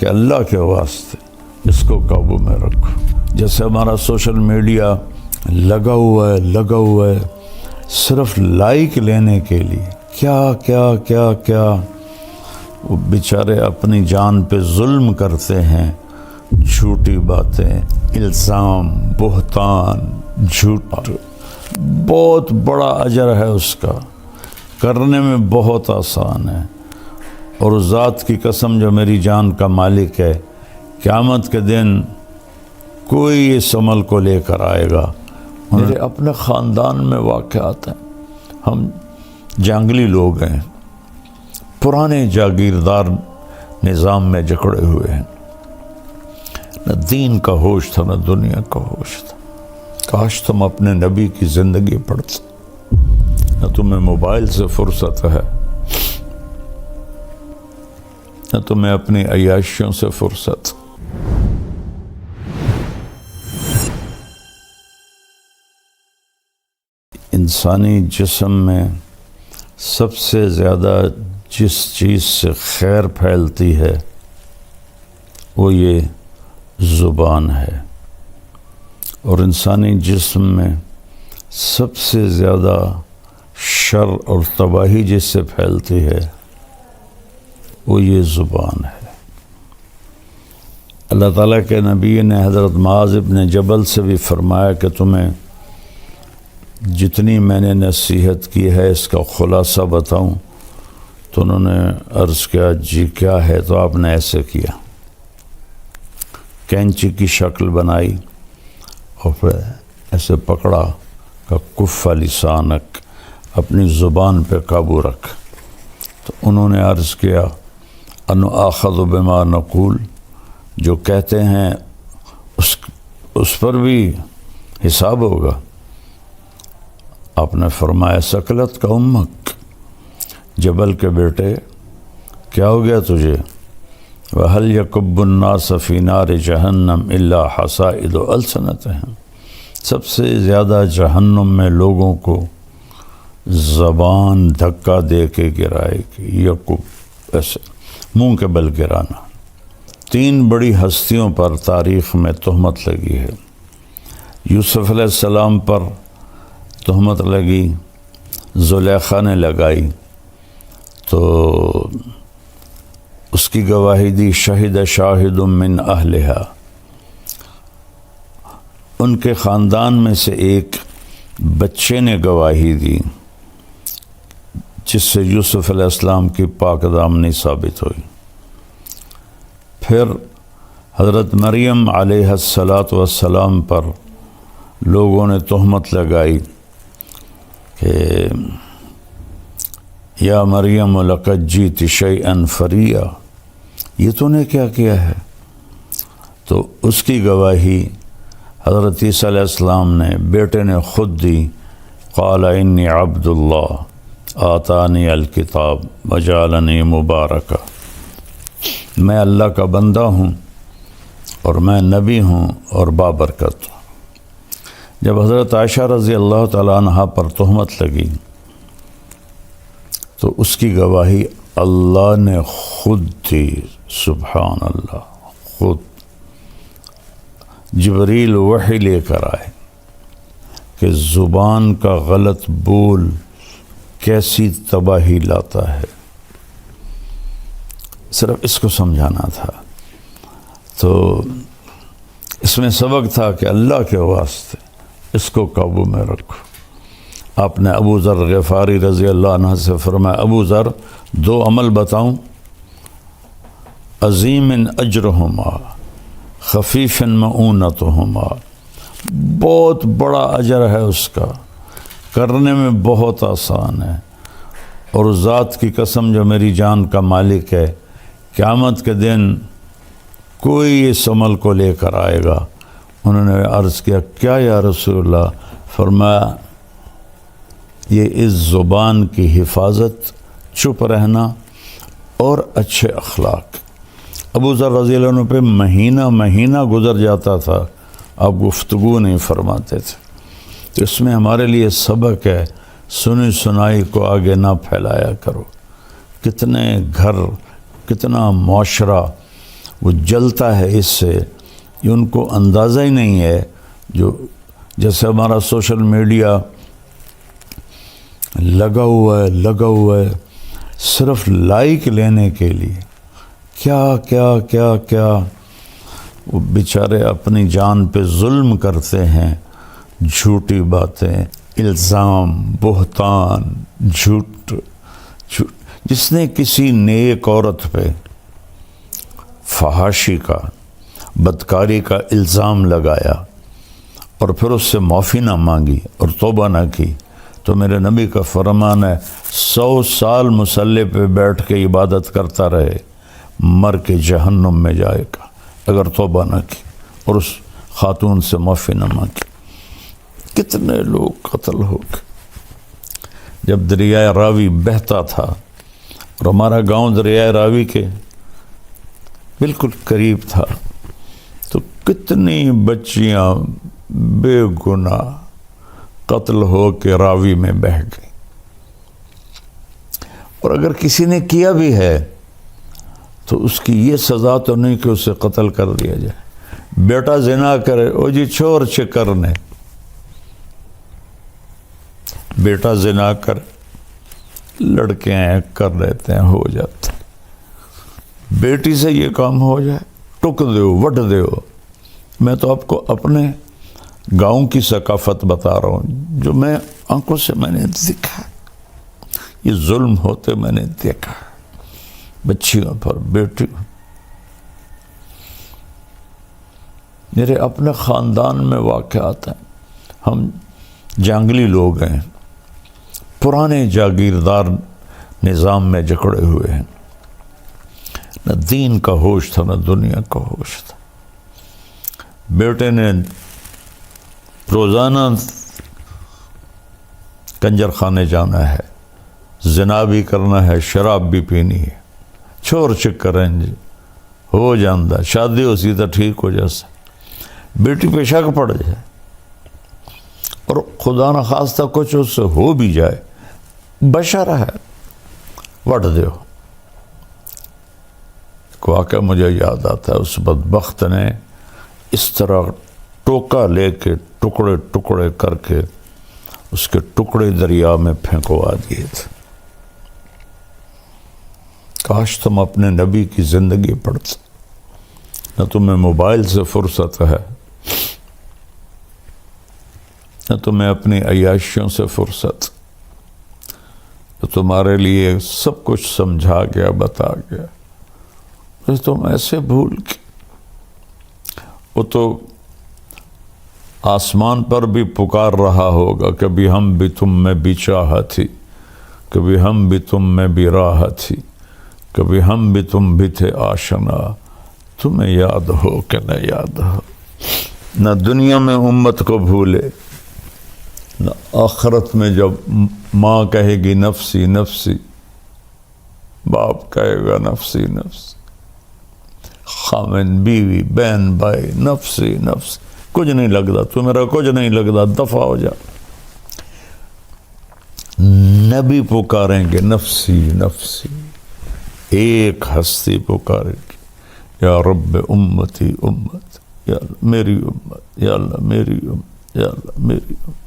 کہ اللہ کے واسطے اس کو قابو میں رکھو۔ جیسے ہمارا سوشل میڈیا لگا ہوا ہے صرف لائک لینے کے لیے، کیا وہ بیچارے اپنی جان پہ ظلم کرتے ہیں، جھوٹی باتیں، الزام، بہتان، جھوٹ، بہت بڑا اجر ہے اس کا، کرنے میں بہت آسان ہے۔ اور ذات کی قسم جو میری جان کا مالک ہے، قیامت کے دن کوئی اس عمل کو لے کر آئے گا۔ میرے اپنے خاندان میں واقعات ہیں، ہم جنگلی لوگ ہیں، پرانے جاگیردار نظام میں جکڑے ہوئے ہیں، نہ دین کا ہوش تھا نہ دنیا کا ہوش تھا۔ کاش تم اپنے نبی کی زندگی پڑھتے، نہ تمہیں موبائل سے فرصت ہے، نہ تمہیں اپنی عیاشیوں سے فرصت۔ انسانی جسم میں سب سے زیادہ جس چیز سے خیر پھیلتی ہے وہ یہ زبان ہے، اور انسانی جسم میں سب سے زیادہ شر اور تباہی جس سے پھیلتی ہے وہ یہ زبان ہے۔ اللہ تعالیٰ کے نبی نے حضرت معاذ بن جبل سے بھی فرمایا کہ تمہیں جتنی میں نے نصیحت کی ہے اس کا خلاصہ بتاؤں؟ تو انہوں نے عرض کیا جی کیا ہے؟ تو آپ نے ایسے کیا، کینچی کی شکل بنائی اور پھر ایسے پکڑا کہ کف لسانک، اپنی زبان پہ قابو رکھ۔ تو انہوں نے عرض کیا ان آخذ بما نقول، جو کہتے ہیں اس پر بھی حساب ہوگا۔ آپ نے فرمایا سکلت کا امک، جبل کے بیٹے کیا ہو گیا تجھے؟ وَهَلْ يَكُبُّ النَّاسَ فِي نَارِ جَهَنَّمْ إِلَّا حَصَائِدُ أَلْسِنَتِهِمْ، سب سے زیادہ جہنم میں لوگوں کو زبان دھکا دے کے گرائے گی، یکب ایسے منہ کے بل گرانا۔ 3 بڑی ہستیوں پر تاریخ میں تہمت لگی ہے۔ یوسف علیہ السلام پر تہمت لگی، زلیخا نے لگائی تو اس کی گواہی دی شہد شاہد من اہلہا، ان کے خاندان میں سے ایک بچے نے گواہی دی جس سے یوسف علیہ السلام کی پاک دامنی ثابت ہوئی۔ پھر حضرت مریم علیہ السلام پر لوگوں نے تہمت لگائی کہ یا مریم لقد جئت شیئا فریا، یہ تو نے کیا کیا ہے؟ تو اس کی گواہی حضرت عیسیٰ علیہ السلام نے، بیٹے نے خود دی، قال انی عبد اللہ آتانی الکتاب وجعلنی مبارکا، میں اللہ کا بندہ ہوں اور میں نبی ہوں اور بابرکت ہوں۔ جب حضرت عائشہ رضی اللہ تعالیٰ عنہ پر تہمت لگی تو اس کی گواہی اللہ نے خود دی، سبحان اللہ، خود جبریل وحی لے کر آئے کہ زبان کا غلط بول کیسی تباہی لاتا ہے۔ صرف اس کو سمجھانا تھا۔ تو اس میں سبق تھا کہ اللہ کے واسطے اس کو قابو میں رکھو۔ آپ نے ابو ذر غفاری رضی اللہ عنہ سے فرمایا ابو ذر 2 عمل بتاؤں، عظیم اجرہما خفیف معونتہما، بہت بڑا اجر ہے اس کا، کرنے میں بہت آسان ہے، اور ذات کی قسم جو میری جان کا مالک ہے، قیامت کے دن کوئی اس عمل کو لے کر آئے گا۔ انہوں نے عرض کیا کیا یا رسول اللہ؟ فرمایا یہ اس زبان کی حفاظت، چپ رہنا اور اچھے اخلاق۔ ابو ذر رضی اللہ عنہ پہ مہینہ گزر جاتا تھا، آپ گفتگو نہیں فرماتے تھے۔ تو اس میں ہمارے لیے سبق ہے، سنی سنائی کو آگے نہ پھیلایا کرو۔ کتنے گھر، کتنا معاشرہ وہ جلتا ہے اس سے، یہ ان کو اندازہ ہی نہیں ہے. جو جیسے ہمارا سوشل میڈیا لگا ہوا ہے صرف لائک لینے کے لیے. کیا کیا کیا کیا وہ بیچارے اپنی جان پہ ظلم کرتے ہیں. جھوٹی باتیں، الزام، بہتان، جھوٹ. جس نے کسی نیک عورت پہ فحاشی کا، بدکاری کا الزام لگایا اور پھر اس سے معافی نہ مانگی اور توبہ نہ کی، تو میرے نبی کا فرمان ہے 100 سال مصلی پہ بیٹھ کے عبادت کرتا رہے، مر کے جہنم میں جائے گا اگر توبہ نہ کی اور اس خاتون سے معافی نہ مانگی. کتنے لوگ قتل ہو گئے. جب دریائے راوی بہتا تھا اور ہمارا گاؤں دریائے راوی کے بالکل قریب تھا، تو کتنی بچیاں بے گناہ قتل ہو کے راوی میں بہہ گئی. اور اگر کسی نے کیا بھی ہے تو اس کی یہ سزا تو نہیں کہ اسے قتل کر دیا جائے. بیٹا زنا کرے، او جی چھوڑ چکرنے. بیٹا زنا کر، لڑکے ہیں کر لیتے ہیں، ہو جاتے ہیں. بیٹی سے یہ کام ہو جائے، ٹک دیو وٹ دیو. میں تو آپ کو اپنے گاؤں کی ثقافت بتا رہا ہوں جو میں آنکھوں سے میں نے دیکھا. یہ ظلم ہوتے میں نے دیکھا بچیوں پر، بیٹیوں. میرے اپنے خاندان میں واقعات ہیں. ہم جنگلی لوگ ہیں، پرانے جاگیردار نظام میں جکڑے ہوئے ہیں. نہ دین کا ہوش تھا نہ دنیا کا ہوش تھا. بیٹے نے روزانہ کنجر خانے جانا ہے، زنا بھی کرنا ہے، شراب بھی پینی ہے. چھوڑ چکر ہیں جی، ہو جاندہ شادی ہو سی تو ٹھیک ہو جیسا. بیٹی پہ شک پڑ جائے اور خدا نخواستہ کچھ اس سے ہو بھی جائے، بشر ہے، وٹ دیو. واقعہ مجھے یاد آتا ہے، اس بدبخت نے اس طرح ٹوکا لے کے ٹکڑے ٹکڑے کر کے اس کے ٹکڑے دریا میں پھینکوا دیے تھے. کاش تم اپنے نبی کی زندگی پڑھتے. نہ تمہیں موبائل سے فرصت ہے، نہ تمہیں اپنی عیاشیوں سے فرصت. تو تمہارے لیے سب کچھ سمجھا گیا، بتا گیا، تم ایسے بھول کے. وہ تو آسمان پر بھی پکار رہا ہوگا، کبھی ہم بھی تم میں بھی چاہا تھی، کبھی ہم بھی تم میں بھی راہ تھی، کبھی ہم بھی تم بھی تھے آشنا. تمہیں یاد ہو کہ نہ یاد ہو. نہ دنیا میں امت کو بھولے، نہ آخرت میں جب ماں کہے گی نفسی نفسی، باپ کہے گا نفسی نفسی، خامن بیوی بہن بھائی نفسی نفسی. کچھ نہیں لگتا تو میرا، کچھ نہیں لگتا، دفع ہو جا. نبی پکاریں گے نفسی نفسی. ایک ہستی پکارے گی، یا رب امتی امت، یا اللہ میری امت، یا اللہ میری امت، یا اللہ میری امت.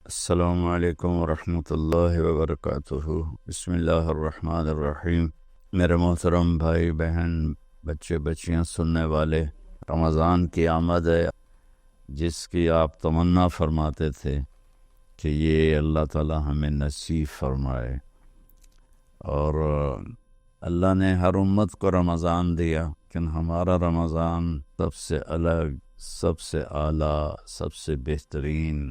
السلام علیکم ورحمۃ اللہ وبرکاتہ. بسم اللہ الرحمن الرحیم. میرے محترم بھائی بہن، بچے بچیاں، سننے والے، رمضان کی آمد ہے جس کی آپ تمنا فرماتے تھے کہ یہ اللہ تعالی ہمیں نصیب فرمائے. اور اللہ نے ہر امت کو رمضان دیا، لیکن ہمارا رمضان سب سے الگ، سب سے اعلیٰ، سب سے بہترین.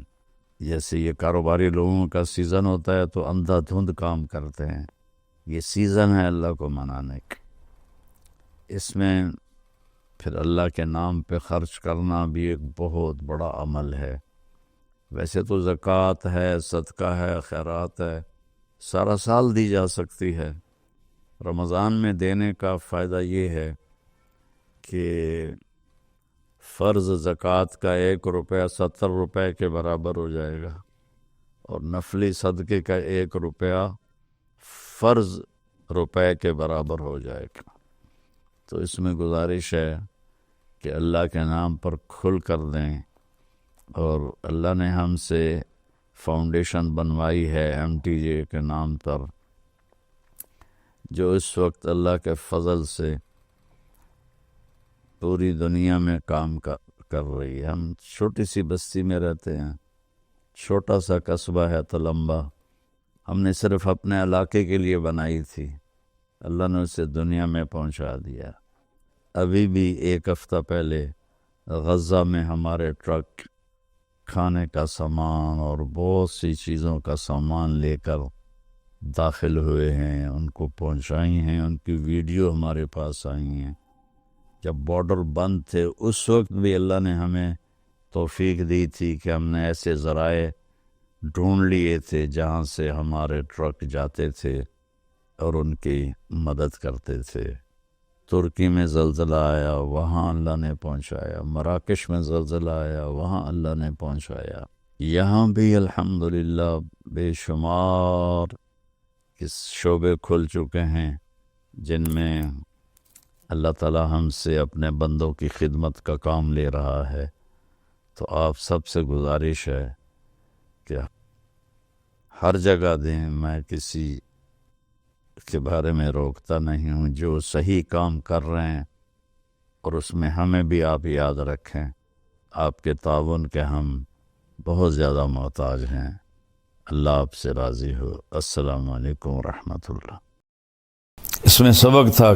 جیسے یہ کاروباری لوگوں کا سیزن ہوتا ہے تو اندھا دھند کام کرتے ہیں، یہ سیزن ہے اللہ کو منانے کا. اس میں پھر اللہ کے نام پہ خرچ کرنا بھی ایک بہت بڑا عمل ہے. ویسے تو زکوٰۃ ہے، صدقہ ہے، خیرات ہے، سارا سال دی جا سکتی ہے. رمضان میں دینے کا فائدہ یہ ہے کہ فرض زکوٰۃ کا 1 روپیہ 70 روپے کے برابر ہو جائے گا، اور نفلی صدقے کا 1 روپیہ فرض روپے کے برابر ہو جائے گا. تو اس میں گزارش ہے کہ اللہ کے نام پر کھل کر دیں، اور اللہ نے ہم سے فاؤنڈیشن بنوائی ہے MTJ کے نام پر، جو اس وقت اللہ کے فضل سے پوری دنیا میں کام کر رہی ہے۔ ہم چھوٹی سی بستی میں رہتے ہیں، چھوٹا سا قصبہ ہے تلمبا، ہم نے صرف اپنے علاقے کے لیے بنائی تھی، اللہ نے اسے دنیا میں پہنچا دیا۔ ابھی بھی ایک ہفتہ پہلے غزہ میں ہمارے ٹرک کھانے کا سامان اور بہت سی چیزوں کا سامان لے کر داخل ہوئے ہیں، ان کو پہنچائی ہیں، ان کی ویڈیو ہمارے پاس آئی ہیں۔ جب بارڈر بند تھے اس وقت بھی اللہ نے ہمیں توفیق دی تھی کہ ہم نے ایسے ذرائع ڈھونڈ لیے تھے جہاں سے ہمارے ٹرک جاتے تھے اور ان کی مدد کرتے تھے۔ ترکی میں زلزلہ آیا، وہاں اللہ نے پہنچایا، مراکش میں زلزلہ آیا، وہاں اللہ نے پہنچایا۔ یہاں بھی الحمدللہ بے شمار اس شعبے کھل چکے ہیں جن میں اللہ تعالی ہم سے اپنے بندوں کی خدمت کا کام لے رہا ہے۔ تو آپ سب سے گزارش ہے کہ ہر جگہ دیں، میں کسی کے بارے میں روکتا نہیں ہوں، جو صحیح کام کر رہے ہیں اور اس میں ہمیں بھی آپ یاد رکھیں، آپ کے تعاون کے ہم بہت زیادہ محتاج ہیں۔ اللہ آپ سے راضی ہو۔ السلام علیکم ورحمۃ اللہ۔ اس میں سبق تھا